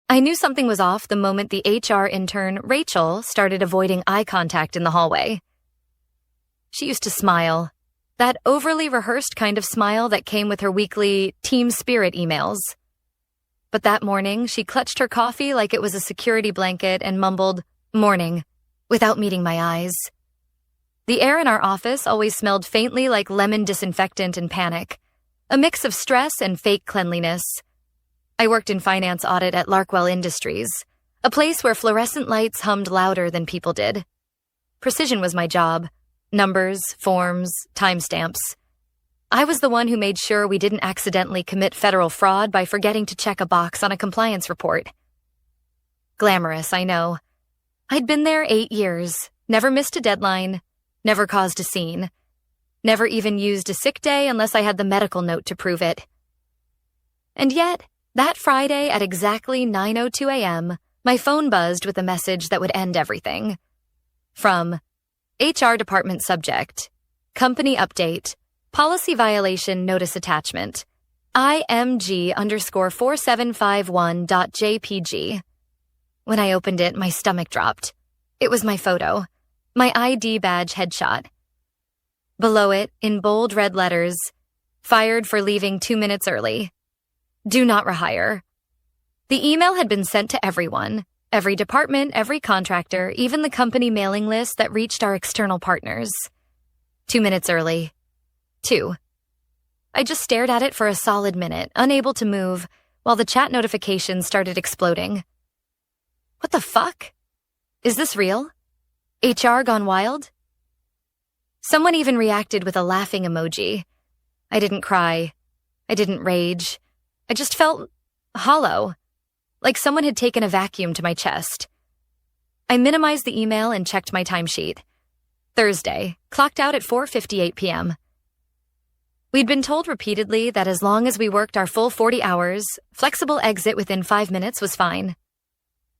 I knew something was off the moment the HR intern, Rachel, started avoiding eye contact in the hallway. She used to smile, that overly rehearsed kind of smile that came with her weekly team spirit emails. But that morning, she clutched her coffee like it was a security blanket and mumbled, "Morning," without meeting my eyes. The air in our office always smelled faintly like lemon disinfectant and panic, a mix of stress and fake cleanliness. I worked in finance audit at Larkwell Industries, a place where fluorescent lights hummed louder than people did. Precision was my job. Numbers, forms, timestamps. I was the one who made sure we didn't accidentally commit federal fraud by forgetting to check a box on a compliance report. Glamorous, I know. I'd been there 8 years, never missed a deadline, never caused a scene, never even used a sick day unless I had the medical note to prove it. And yet, that Friday at exactly 9:02 a.m., my phone buzzed with a message that would end everything. From HR Department Subject, Company Update, Policy Violation Notice Attachment, IMG_4751.jpg. When I opened it, my stomach dropped. It was my photo, my ID badge headshot. Below it, in bold red letters, fired for leaving 2 minutes early. Do not rehire. The email had been sent to everyone, every department, every contractor, even the company mailing list that reached our external partners. 2 minutes early. 2. I just stared at it for a solid minute, unable to move, while the chat notifications started exploding. What the fuck? Is this real? HR gone wild? Someone even reacted with a laughing emoji. I didn't cry. I didn't rage. I just felt hollow, like someone had taken a vacuum to my chest. I minimized the email and checked my timesheet. Thursday, clocked out at 4:58 p.m. We'd been told repeatedly that as long as we worked our full 40 hours, flexible exit within 5 minutes was fine.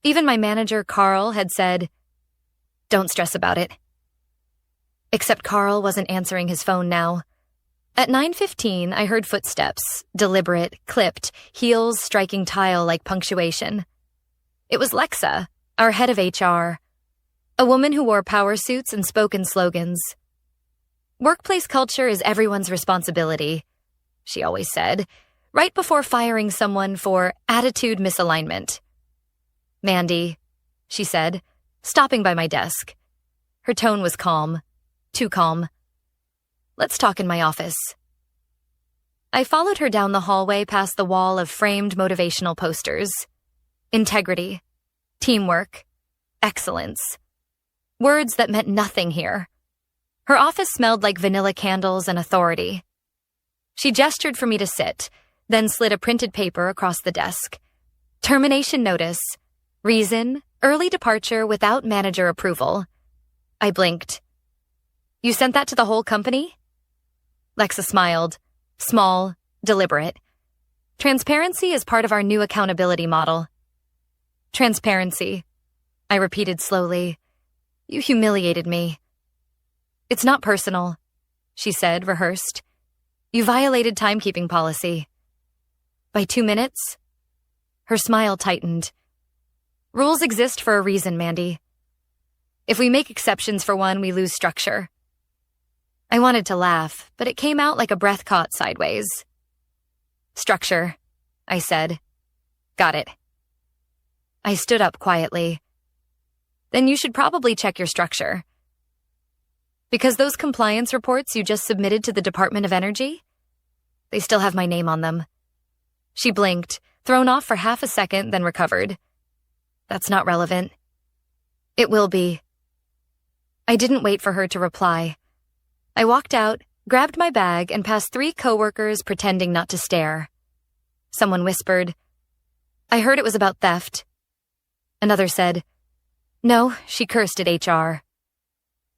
Even my manager, Carl, had said, "Don't stress about it." Except Carl wasn't answering his phone now. At 9:15, I heard footsteps, deliberate, clipped, heels striking tile like punctuation. It was Lexa, our head of HR, a woman who wore power suits and spoke in slogans. Workplace culture is everyone's responsibility, she always said, right before firing someone for attitude misalignment. Mandy, she said, stopping by my desk. Her tone was calm, too calm. Let's talk in my office. I followed her down the hallway past the wall of framed motivational posters. Integrity, teamwork, excellence. Words that meant nothing here. Her office smelled like vanilla candles and authority. She gestured for me to sit, then slid a printed paper across the desk. Termination notice. Reason, early departure without manager approval. I blinked. You sent that to the whole company? Lexa smiled, small, deliberate. Transparency is part of our new accountability model. Transparency, I repeated slowly. You humiliated me. It's not personal, she said, rehearsed. You violated timekeeping policy. By 2 minutes? Her smile tightened. Rules exist for a reason, Mandy. If we make exceptions for one, we lose structure. I wanted to laugh, but it came out like a breath caught sideways. Structure, I said. Got it. I stood up quietly. Then you should probably check your structure. Because those compliance reports you just submitted to the Department of Energy? They still have my name on them. She blinked, thrown off for half a second, then recovered. That's not relevant. It will be. I didn't wait for her to reply. I walked out, grabbed my bag, and passed 3 coworkers pretending not to stare. Someone whispered, I heard it was about theft. Another said, No, she cursed at HR.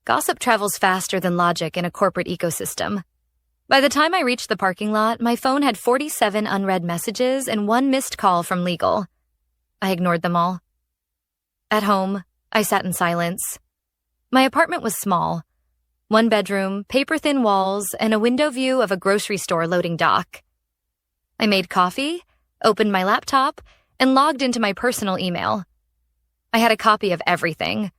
Gossip travels faster than logic in a corporate ecosystem. By the time I reached the parking lot, my phone had 47 unread messages and 1 missed call from legal. I ignored them all. At home, I sat in silence. My apartment was small. 1 bedroom, paper-thin walls, and a window view of a grocery store loading dock. I made coffee, opened my laptop, and logged into my personal email. I had a copy of everything: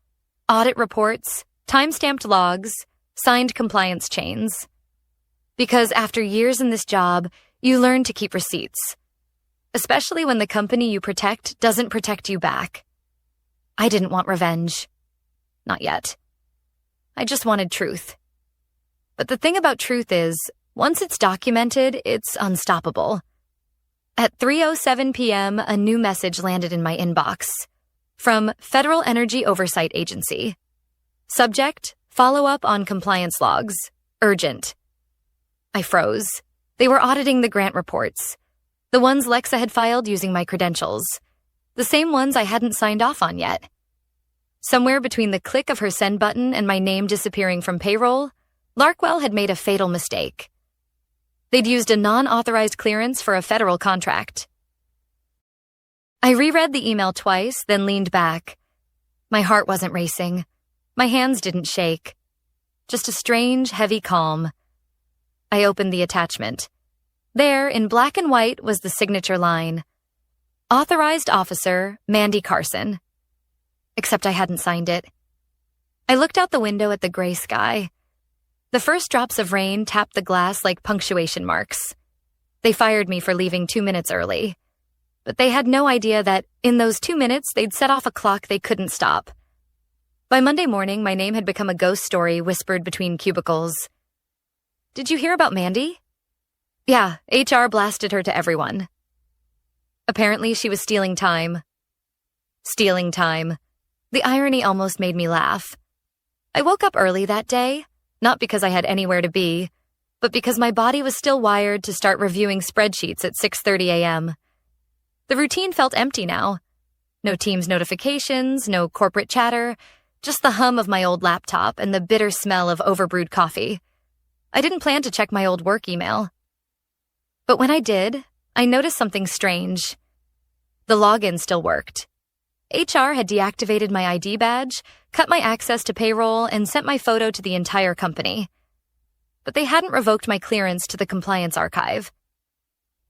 audit reports, time-stamped logs, signed compliance chains. Because after years in this job, you learn to keep receipts, especially when the company you protect doesn't protect you back. I didn't want revenge. Not yet. I just wanted truth. But the thing about truth is, once it's documented, it's unstoppable. At 3:07 p.m., a new message landed in my inbox from Federal Energy Oversight Agency. Subject: follow-up on compliance logs. Urgent. I froze. They were auditing the grant reports, the ones Lexa had filed using my credentials, the same ones I hadn't signed off on yet. Somewhere between the click of her send button and my name disappearing from payroll, Larkwell had made a fatal mistake. They'd used a non-authorized clearance for a federal contract. I reread the email twice, then leaned back. My heart wasn't racing. My hands didn't shake. Just a strange, heavy calm. I opened the attachment. There, in black and white, was the signature line: Authorized Officer, Mandy Carson. Except I hadn't signed it. I looked out the window at the gray sky. The first drops of rain tapped the glass like punctuation marks. They fired me for leaving 2 minutes early. But they had no idea that, in those 2 minutes, they'd set off a clock they couldn't stop. By Monday morning, my name had become a ghost story whispered between cubicles. Did you hear about Mandy? Yeah, HR blasted her to everyone. Apparently, she was stealing time. Stealing time. The irony almost made me laugh. I woke up early that day, not because I had anywhere to be, but because my body was still wired to start reviewing spreadsheets at 6:30 a.m. The routine felt empty now. No Teams notifications, no corporate chatter, just the hum of my old laptop and the bitter smell of overbrewed coffee. I didn't plan to check my old work email. But when I did, I noticed something strange. The login still worked. HR had deactivated my ID badge, cut my access to payroll, and sent my photo to the entire company. But they hadn't revoked my clearance to the compliance archive.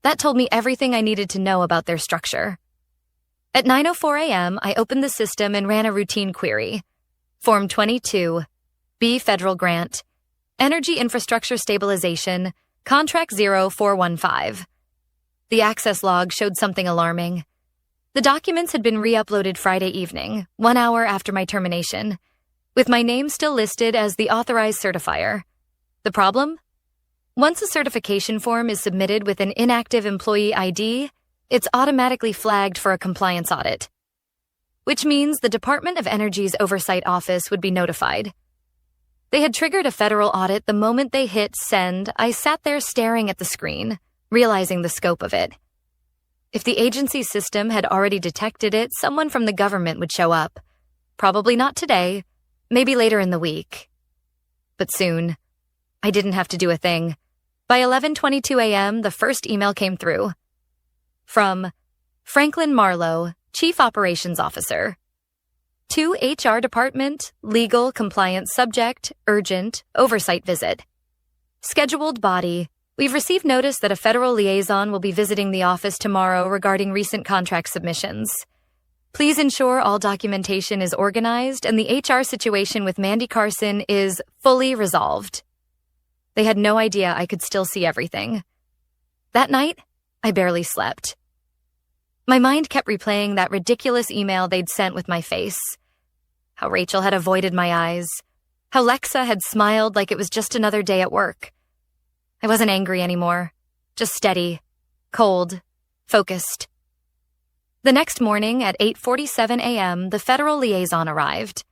That told me everything I needed to know about their structure. At 9:04 a.m., I opened the system and ran a routine query. Form 22, B Federal Grant, Energy Infrastructure Stabilization, Contract 0415. The access log showed something alarming. The documents had been re-uploaded Friday evening, 1 hour after my termination, with my name still listed as the authorized certifier. The problem? Once a certification form is submitted with an inactive employee ID, it's automatically flagged for a compliance audit, which means the Department of Energy's Oversight Office would be notified. They had triggered a federal audit the moment they hit send. I sat there staring at the screen, realizing the scope of it. If the agency system had already detected it, someone from the government would show up. Probably not today, maybe later in the week. But soon. I didn't have to do a thing. By 11:22 a.m., the first email came through. From Franklin Marlowe, Chief Operations Officer. To HR Department, Legal Compliance Subject, Urgent, Oversight Visit. Scheduled body. We've received notice that a federal liaison will be visiting the office tomorrow regarding recent contract submissions. Please ensure all documentation is organized and the HR situation with Mandy Carson is fully resolved. They had no idea I could still see everything. That night, I barely slept. My mind kept replaying that ridiculous email they'd sent with my face. How Rachel had avoided my eyes. How Lexa had smiled like it was just another day at work. I wasn't angry anymore, just steady, cold, focused. The next morning at 8:47 a.m., the federal liaison arrived.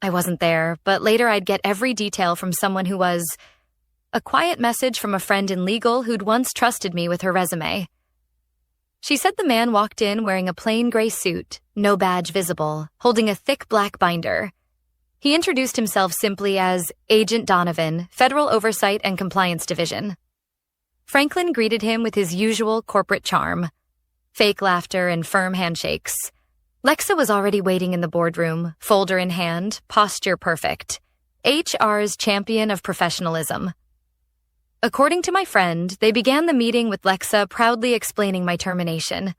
I wasn't there, but later I'd get every detail from someone who was a quiet message from a friend in legal who'd once trusted me with her resume. She said the man walked in wearing a plain gray suit, no badge visible, holding a thick black binder. He introduced himself simply as Agent Donovan, Federal Oversight and Compliance Division. Franklin greeted him with his usual corporate charm, fake laughter and firm handshakes. Lexa was already waiting in the boardroom, folder in hand, posture perfect. HR's champion of professionalism. According to my friend, they began the meeting with Lexa proudly explaining my termination.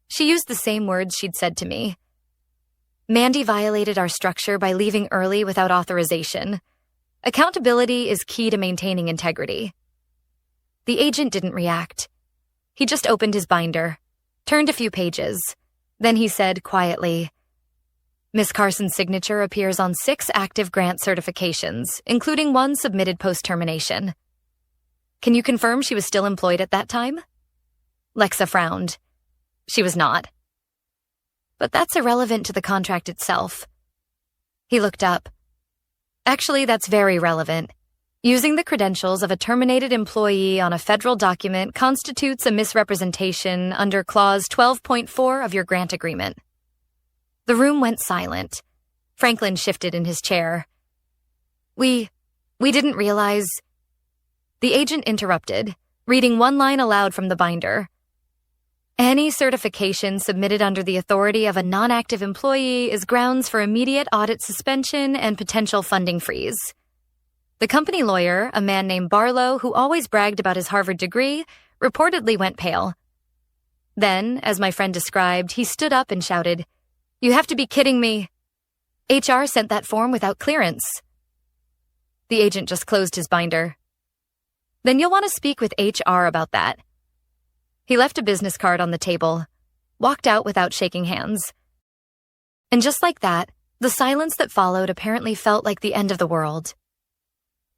She used the same words she'd said to me. Mandy violated our structure by leaving early without authorization. Accountability is key to maintaining integrity. The agent didn't react. He just opened his binder, turned a few pages. Then he said quietly, Miss Carson's signature appears on 6 active grant certifications, including 1 submitted post-termination. Can you confirm she was still employed at that time? Lexa frowned. She was not. But that's irrelevant to the contract itself. He looked up. Actually, that's very relevant. Using the credentials of a terminated employee on a federal document constitutes a misrepresentation under Clause 12.4 of your grant agreement. The room went silent. Franklin shifted in his chair. We didn't realize... The agent interrupted, reading one line aloud from the binder. Any certification submitted under the authority of a non-active employee is grounds for immediate audit suspension and potential funding freeze. The company lawyer, a man named Barlow who always bragged about his Harvard degree, reportedly went pale. Then, as my friend described, he stood up and shouted, "You have to be kidding me. HR sent that form without clearance." The agent just closed his binder. Then you'll want to speak with HR about that. He left a business card on the table, walked out without shaking hands. And just like that, the silence that followed apparently felt like the end of the world.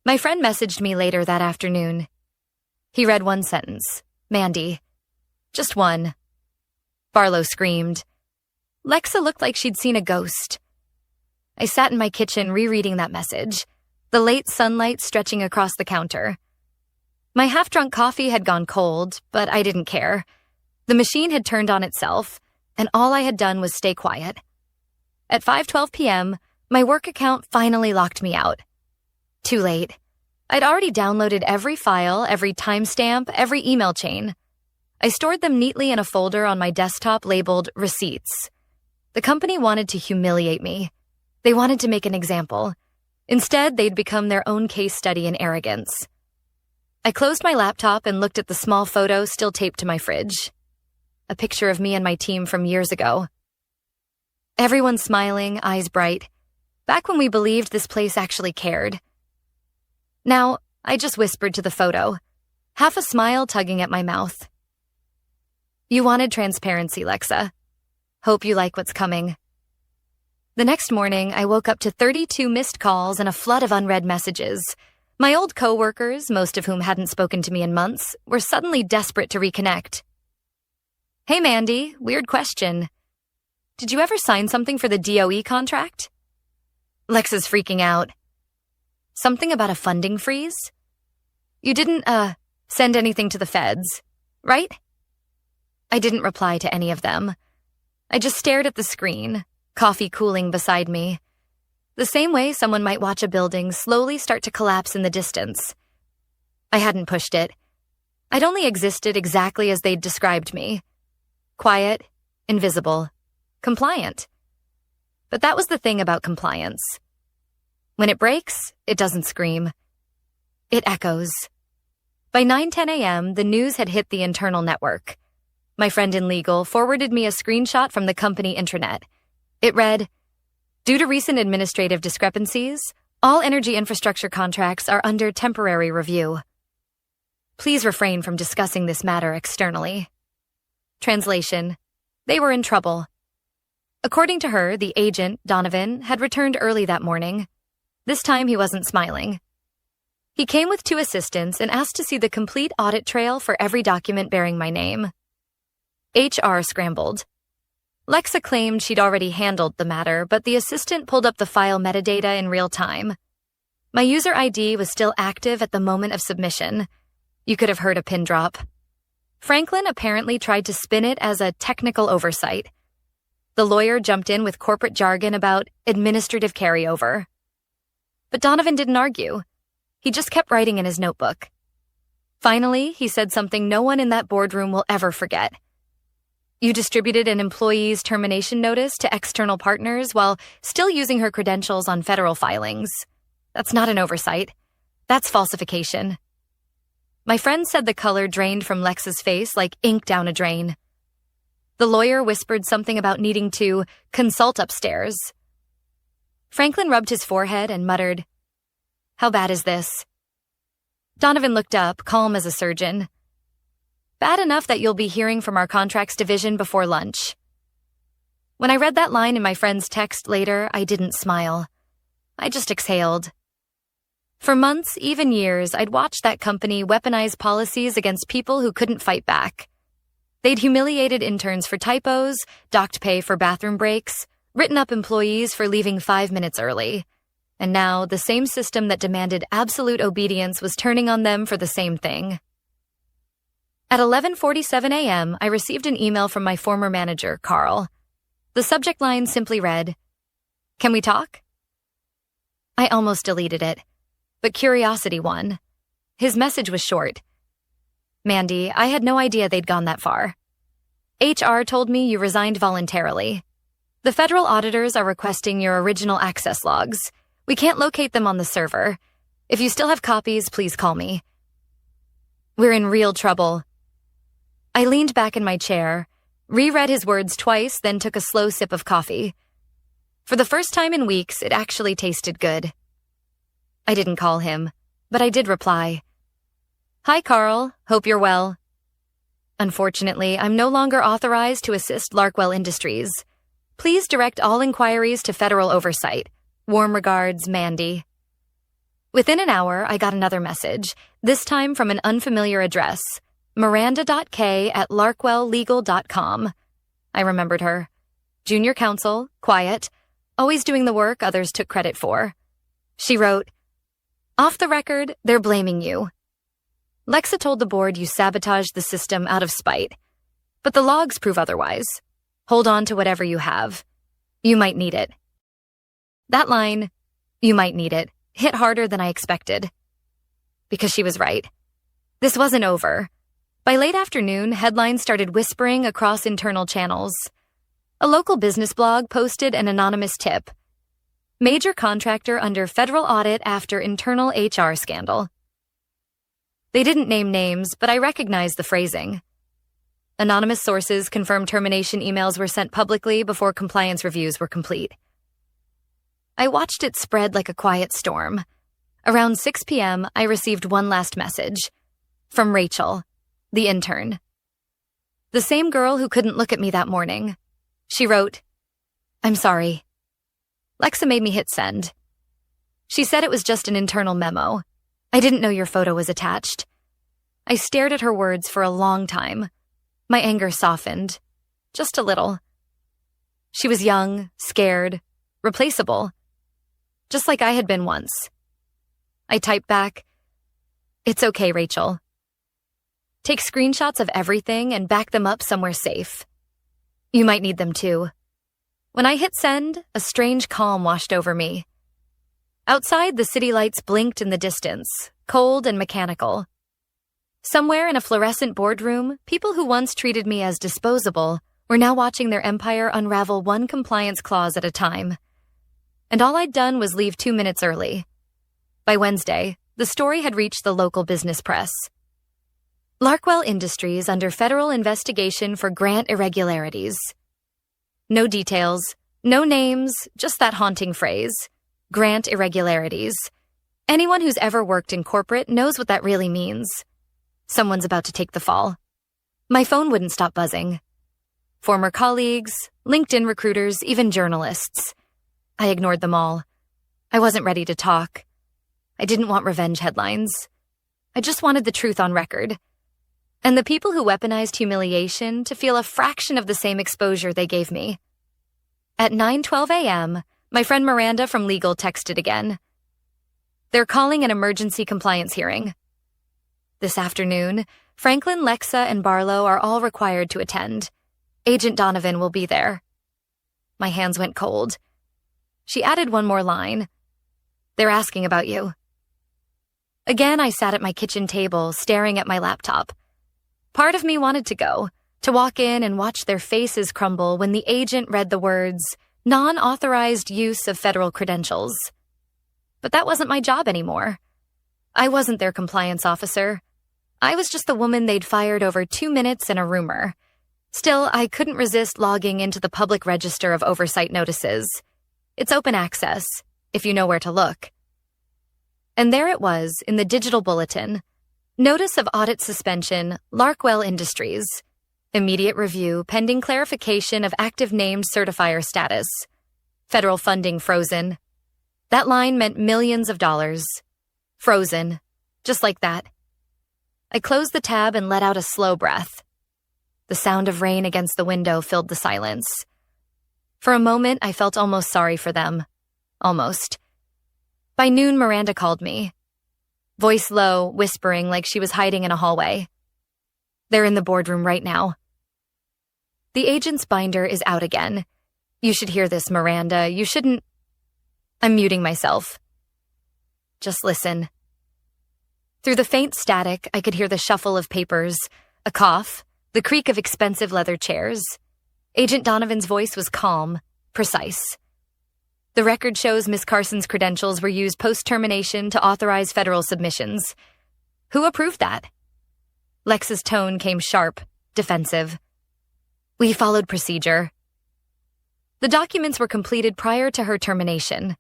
My friend messaged me later that afternoon. He read one sentence, Mandy. Just one. Barlow screamed. Lexa looked like she'd seen a ghost. I sat in my kitchen rereading that message, the late sunlight stretching across the counter. My half-drunk coffee had gone cold, but I didn't care. The machine had turned on itself, and all I had done was stay quiet. At 5:12 p.m., my work account finally locked me out. Too late. I'd already downloaded every file, every timestamp, every email chain. I stored them neatly in a folder on my desktop labeled Receipts. The company wanted to humiliate me. They wanted to make an example. Instead, they'd become their own case study in arrogance. I closed my laptop and looked at the small photo still taped to my fridge. A picture of me and my team from years ago. Everyone smiling, eyes bright. Back when we believed this place actually cared. Now, I just whispered to the photo, half a smile tugging at my mouth. You wanted transparency, Lexa. Hope you like what's coming. The next morning, I woke up to 32 missed calls and a flood of unread messages. My old coworkers, most of whom hadn't spoken to me in months, were suddenly desperate to reconnect. Hey, Mandy, weird question. Did you ever sign something for the DOE contract? Lexa's freaking out. Something about a funding freeze? You didn't, send anything to the feds, right? I didn't reply to any of them. I just stared at the screen, coffee cooling beside me. The same way someone might watch a building slowly start to collapse in the distance. I hadn't pushed it. I'd only existed exactly as they'd described me. Quiet, invisible, compliant. But that was the thing about compliance. When it breaks, it doesn't scream. It echoes. By 9:10 a.m., the news had hit the internal network. My friend in legal forwarded me a screenshot from the company intranet. It read, "Due to recent administrative discrepancies, all energy infrastructure contracts are under temporary review. Please refrain from discussing this matter externally." Translation: They were in trouble. According to her, the agent, Donovan, had returned early that morning. This time he wasn't smiling. He came with 2 assistants and asked to see the complete audit trail for every document bearing my name. HR scrambled. Lexa claimed she'd already handled the matter, but the assistant pulled up the file metadata in real time. My user ID was still active at the moment of submission. You could have heard a pin drop. Franklin apparently tried to spin it as a technical oversight. The lawyer jumped in with corporate jargon about administrative carryover. But Donovan didn't argue. He just kept writing in his notebook. Finally, he said something no one in that boardroom will ever forget. You distributed an employee's termination notice to external partners while still using her credentials on federal filings. That's not an oversight. That's falsification. My friend said the color drained from Lexa's face like ink down a drain. The lawyer whispered something about needing to consult upstairs. Franklin rubbed his forehead and muttered, "How bad is this?" Donovan looked up, calm as a surgeon. "Bad enough that you'll be hearing from our contracts division before lunch." When I read that line in my friend's text later, I didn't smile. I just exhaled. For months, even years, I'd watched that company weaponize policies against people who couldn't fight back. They'd humiliated interns for typos, docked pay for bathroom breaks, written up employees for leaving 5 minutes early. And now, the same system that demanded absolute obedience was turning on them for the same thing. At 11:47 a.m., I received an email from my former manager, Carl. The subject line simply read, "Can we talk?" I almost deleted it, but curiosity won. His message was short. "Mandy, I had no idea they'd gone that far. HR told me you resigned voluntarily. The federal auditors are requesting your original access logs. We can't locate them on the server. If you still have copies, please call me. We're in real trouble." I leaned back in my chair, reread his words twice, then took a slow sip of coffee. For the first time in weeks, it actually tasted good. I didn't call him, but I did reply. "Hi, Carl. Hope you're well. Unfortunately, I'm no longer authorized to assist Larkwell Industries. Please direct all inquiries to federal oversight. Warm regards, Mandy." Within an hour, I got another message, this time from an unfamiliar address, miranda.k@larkwelllegal.com. I remembered her. Junior counsel, quiet, always doing the work others took credit for. She wrote, "Off the record, they're blaming you. Lexa told the board you sabotaged the system out of spite, but the logs prove otherwise. Hold on to whatever you have. You might need it." That line, "you might need it," hit harder than I expected. Because she was right. This wasn't over. By late afternoon, headlines started whispering across internal channels. A local business blog posted an anonymous tip. "Major contractor under federal audit after internal HR scandal." They didn't name names, but I recognized the phrasing. Anonymous sources confirmed termination emails were sent publicly before compliance reviews were complete. I watched it spread like a quiet storm. Around 6 p.m., I received one last message. From Rachel, the intern. The same girl who couldn't look at me that morning. She wrote, "I'm sorry." Lexa made me hit send. She said it was just an internal memo. I didn't know your photo was attached. I stared at her words for a long time. My anger softened. Just a little. She was young, scared, replaceable. Just like I had been once. I typed back, "It's okay, Rachel. Take screenshots of everything and back them up somewhere safe. You might need them too." When I hit send, a strange calm washed over me. Outside, the city lights blinked in the distance, cold and mechanical. Somewhere in a fluorescent boardroom, people who once treated me as disposable were now watching their empire unravel one compliance clause at a time. And all I'd done was leave 2 minutes early. By Wednesday, the story had reached the local business press. Larkwell Industries under federal investigation for grant irregularities. No details, no names, just that haunting phrase, grant irregularities. Anyone who's ever worked in corporate knows what that really means. Someone's about to take the fall. My phone wouldn't stop buzzing. Former colleagues, LinkedIn recruiters, even journalists. I ignored them all. I wasn't ready to talk. I didn't want revenge headlines. I just wanted the truth on record. And the people who weaponized humiliation to feel a fraction of the same exposure they gave me. At 9:12 a.m., my friend Miranda from legal texted again. "They're calling an emergency compliance hearing. This afternoon, Franklin, Lexa, and Barlow are all required to attend. Agent Donovan will be there." My hands went cold. She added one more line. "They're asking about you." Again, I sat at my kitchen table, staring at my laptop. Part of me wanted to go, to walk in and watch their faces crumble when the agent read the words, "Non-authorized use of federal credentials." But that wasn't my job anymore. I wasn't their compliance officer. I was just the woman they'd fired over 2 minutes and a rumor. Still, I couldn't resist logging into the public register of oversight notices. It's open access, if you know where to look. And there it was in the digital bulletin. Notice of audit suspension, Larkwell Industries. Immediate review pending clarification of active named certifier status. Federal funding frozen. That line meant millions of dollars. Frozen. Just like that. I closed the tab and let out a slow breath. The sound of rain against the window filled the silence. For a moment, I felt almost sorry for them. Almost. By noon, Miranda called me. Voice low, whispering like she was hiding in a hallway. They're in the boardroom right now. The agent's binder is out again. You should hear this, Miranda. You shouldn't... I'm muting myself. Just listen. Through the faint static, I could hear the shuffle of papers, a cough, the creak of expensive leather chairs. Agent Donovan's voice was calm, precise. The record shows Miss Carson's credentials were used post-termination to authorize federal submissions. Who approved that? Lex's tone came sharp, defensive. We followed procedure. The documents were completed prior to her termination.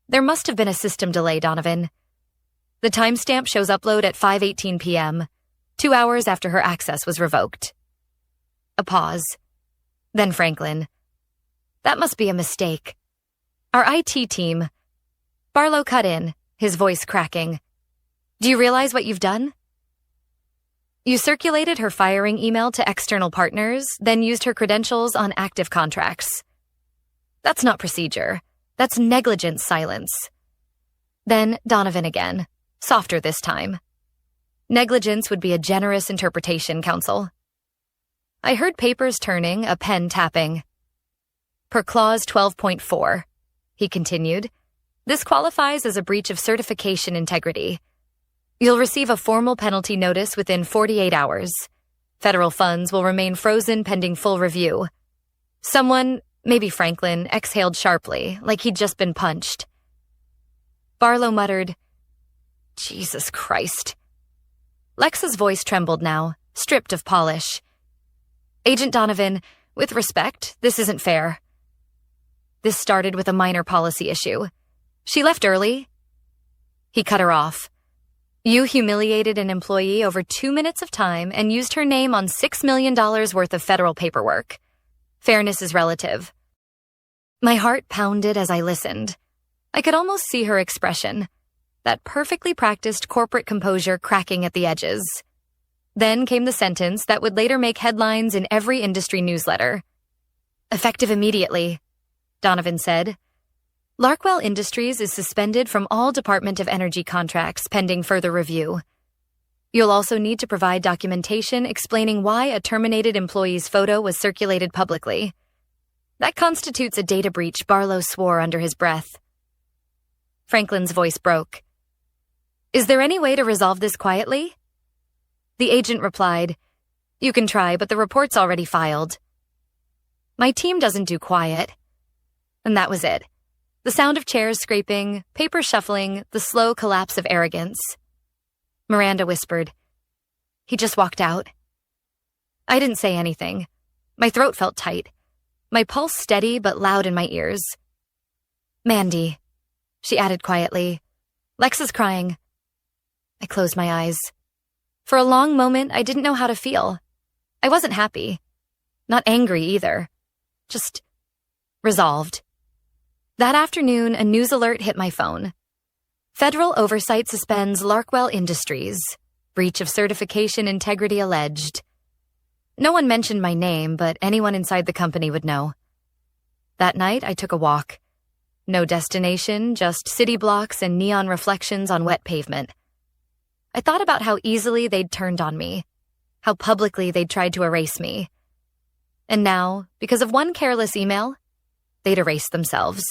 There must have been a system delay, Donovan. The timestamp shows upload at 5:18 p.m., 2 hours after her access was revoked. A pause. Then Franklin. That must be a mistake. Our IT team. Barlow cut in, his voice cracking. Do you realize what you've done? You circulated her firing email to external partners, then used her credentials on active contracts. That's not procedure. That's negligent silence. Then Donovan again, softer this time. Negligence would be a generous interpretation, counsel. I heard papers turning, a pen tapping. Per clause 12.4, he continued, this qualifies as a breach of certification integrity. You'll receive a formal penalty notice within 48 hours. Federal funds will remain frozen pending full review. Someone, maybe Franklin, exhaled sharply, like he'd just been punched. Barlow muttered, Jesus Christ. Lex's voice trembled now, stripped of polish. Agent Donovan, with respect, this isn't fair. This started with a minor policy issue. She left early. He cut her off. You humiliated an employee over 2 minutes of time and used her name on $6 million worth of federal paperwork. Fairness is relative. My heart pounded as I listened. I could almost see her expression, that perfectly practiced corporate composure cracking at the edges. Then came the sentence that would later make headlines in every industry newsletter. Effective immediately, Donovan said. Larkwell Industries is suspended from all Department of Energy contracts pending further review. You'll also need to provide documentation explaining why a terminated employee's photo was circulated publicly. That constitutes a data breach, Barlow swore under his breath. Franklin's voice broke. Is there any way to resolve this quietly? The agent replied, You can try, but the report's already filed. My team doesn't do quiet. And that was it. The sound of chairs scraping, paper shuffling, the slow collapse of arrogance. Miranda whispered, He just walked out. I didn't say anything. My throat felt tight. My pulse steady but loud in my ears. Mandy, she added quietly. Lex is crying. I closed my eyes. For a long moment, I didn't know how to feel. I wasn't happy. Not angry either. Just resolved. That afternoon, a news alert hit my phone. Federal oversight suspends Larkwell Industries. Breach of certification integrity alleged. No one mentioned my name, but anyone inside the company would know. That night, I took a walk. No destination, just city blocks and neon reflections on wet pavement. I thought about how easily they'd turned on me, how publicly they'd tried to erase me. And now, because of one careless email, they'd erase themselves.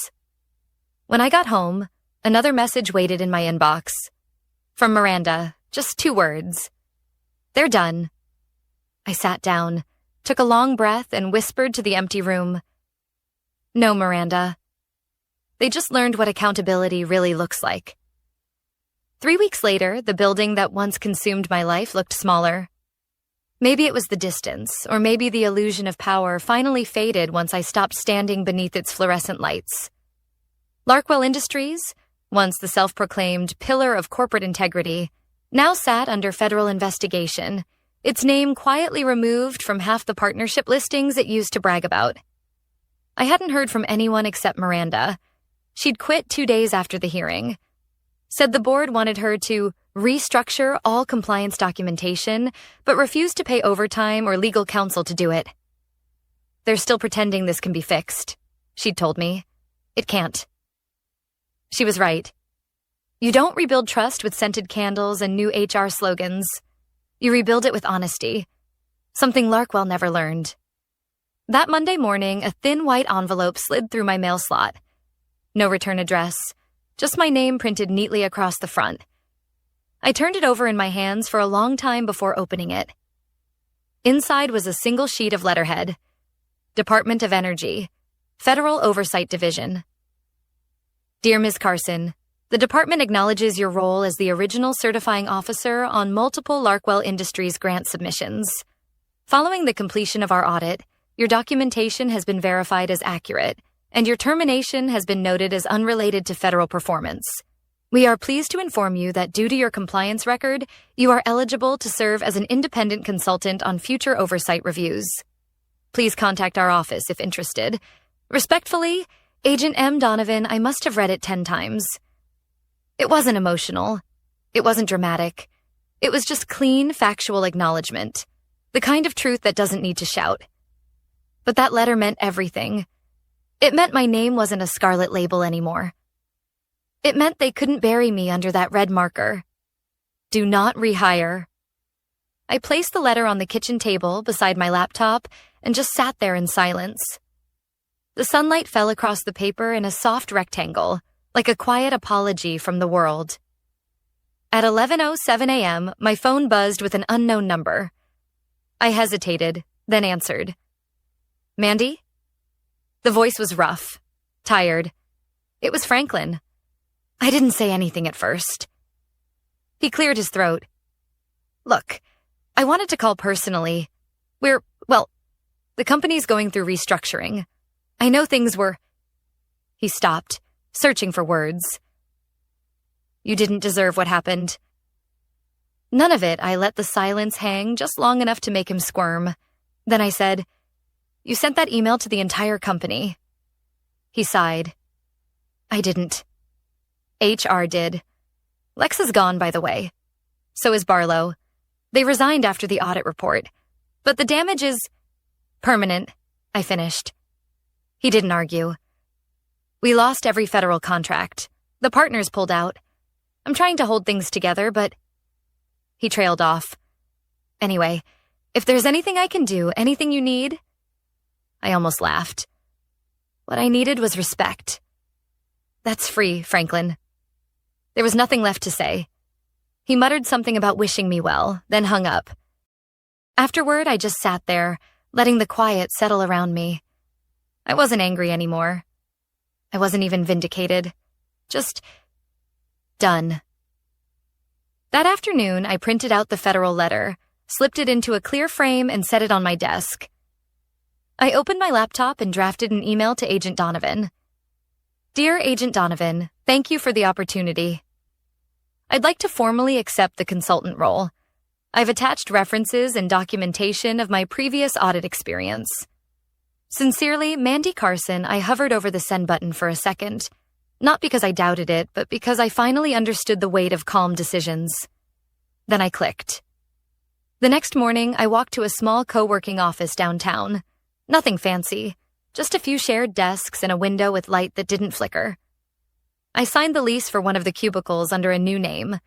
When I got home, another message waited in my inbox. From Miranda, just 2 words. They're done. I sat down, took a long breath, and whispered to the empty room. No, Miranda. They just learned what accountability really looks like. 3 weeks later, the building that once consumed my life looked smaller. Maybe it was the distance, or maybe the illusion of power finally faded once I stopped standing beneath its fluorescent lights. Larkwell Industries, once the self-proclaimed pillar of corporate integrity, now sat under federal investigation, its name quietly removed from half the partnership listings it used to brag about. I hadn't heard from anyone except Miranda. She'd quit 2 days after the hearing. Said the board wanted her to restructure all compliance documentation, but refused to pay overtime or legal counsel to do it. They're still pretending this can be fixed, she'd told me. It can't. She was right. You don't rebuild trust with scented candles and new HR slogans. You rebuild it with honesty, something Larkwell never learned. That Monday morning, a thin white envelope slid through my mail slot. No return address, just my name printed neatly across the front. I turned it over in my hands for a long time before opening it. Inside was a single sheet of letterhead. Department of Energy, Federal Oversight Division. Dear Ms. Carson, the department acknowledges your role as the original certifying officer on multiple Larkwell Industries grant submissions. Following the completion of our audit, your documentation has been verified as accurate, and your termination has been noted as unrelated to federal performance. We are pleased to inform you that due to your compliance record, you are eligible to serve as an independent consultant on future oversight reviews. Please contact our office if interested. Respectfully, Agent M. Donovan. I must have read it 10 times. It wasn't emotional. It wasn't dramatic. It was just clean, factual acknowledgement. The kind of truth that doesn't need to shout. But that letter meant everything. It meant my name wasn't a scarlet label anymore. It meant they couldn't bury me under that red marker. Do not rehire. I placed the letter on the kitchen table beside my laptop and just sat there in silence. The sunlight fell across the paper in a soft rectangle, like a quiet apology from the world. At 11:07 a.m., my phone buzzed with an unknown number. I hesitated, then answered. Mandy? The voice was rough, tired. It was Franklin. I didn't say anything at first. He cleared his throat. Look, I wanted to call personally. The company's going through restructuring. I know things were... He stopped, searching for words. You didn't deserve what happened. None of it. I let the silence hang just long enough to make him squirm. Then I said, You sent that email to the entire company. He sighed. I didn't. HR did. Lex is gone, by the way. So is Barlow. They resigned after the audit report. But the damage is permanent, I finished. He didn't argue. We lost every federal contract. The partners pulled out. I'm trying to hold things together, but... He trailed off. Anyway, if there's anything I can do, anything you need... I almost laughed. What I needed was respect. That's free, Franklin. There was nothing left to say. He muttered something about wishing me well, then hung up. Afterward, I just sat there, letting the quiet settle around me. I wasn't angry anymore. I wasn't even vindicated. Just done. That afternoon, I printed out the federal letter, slipped it into a clear frame, and set it on my desk. I opened my laptop and drafted an email to Agent Donovan. Dear Agent Donovan, thank you for the opportunity. I'd like to formally accept the consultant role. I've attached references and documentation of my previous audit experience. Sincerely, Mandy Carson. I hovered over the send button for a second. Not because I doubted it, but because I finally understood the weight of calm decisions. Then I clicked. The next morning, I walked to a small co-working office downtown. Nothing fancy, just a few shared desks and a window with light that didn't flicker. I signed the lease for one of the cubicles under a new name,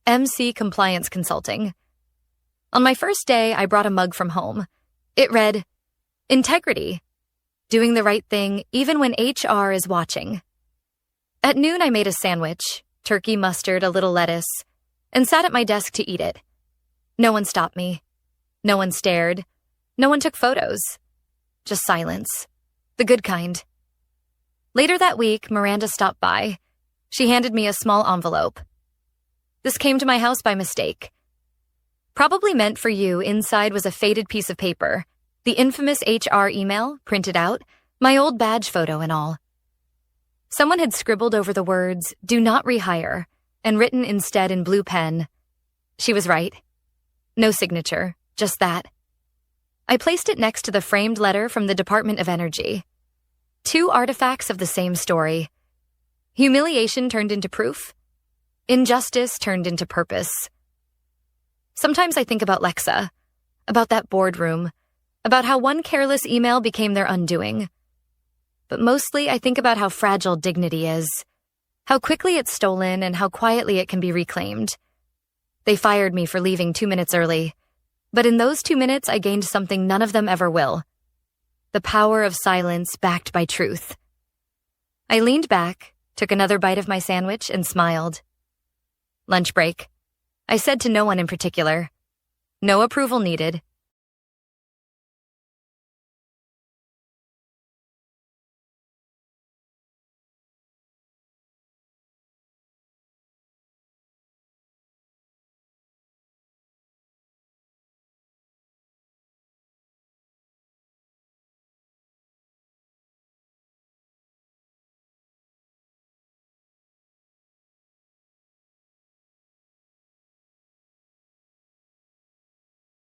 MC Compliance Consulting. On my first day, I brought a mug from home. It read, Integrity, doing the right thing even when HR is watching. At noon, I made a sandwich, turkey, mustard, a little lettuce, and sat at my desk to eat it. No one stopped me. No one stared. No one took photos. Just silence. The good kind. Later that week, Miranda stopped by. She handed me a small envelope. This came to my house by mistake. Probably meant for you, inside was a faded piece of paper, the infamous HR email, printed out, my old badge photo and all. Someone had scribbled over the words, "Do not rehire," and written instead in blue pen. She was right. No signature, just that. I placed it next to the framed letter from the Department of Energy. Two artifacts of the same story. Humiliation turned into proof. Injustice turned into purpose. Sometimes I think about Lexa, about that boardroom, about how one careless email became their undoing. But mostly I think about how fragile dignity is, how quickly it's stolen and how quietly it can be reclaimed. They fired me for leaving 2 minutes early, but in those 2 minutes I gained something none of them ever will. The power of silence backed by truth. I leaned back, took another bite of my sandwich, and smiled. Lunch break. I said to no one in particular. No approval needed.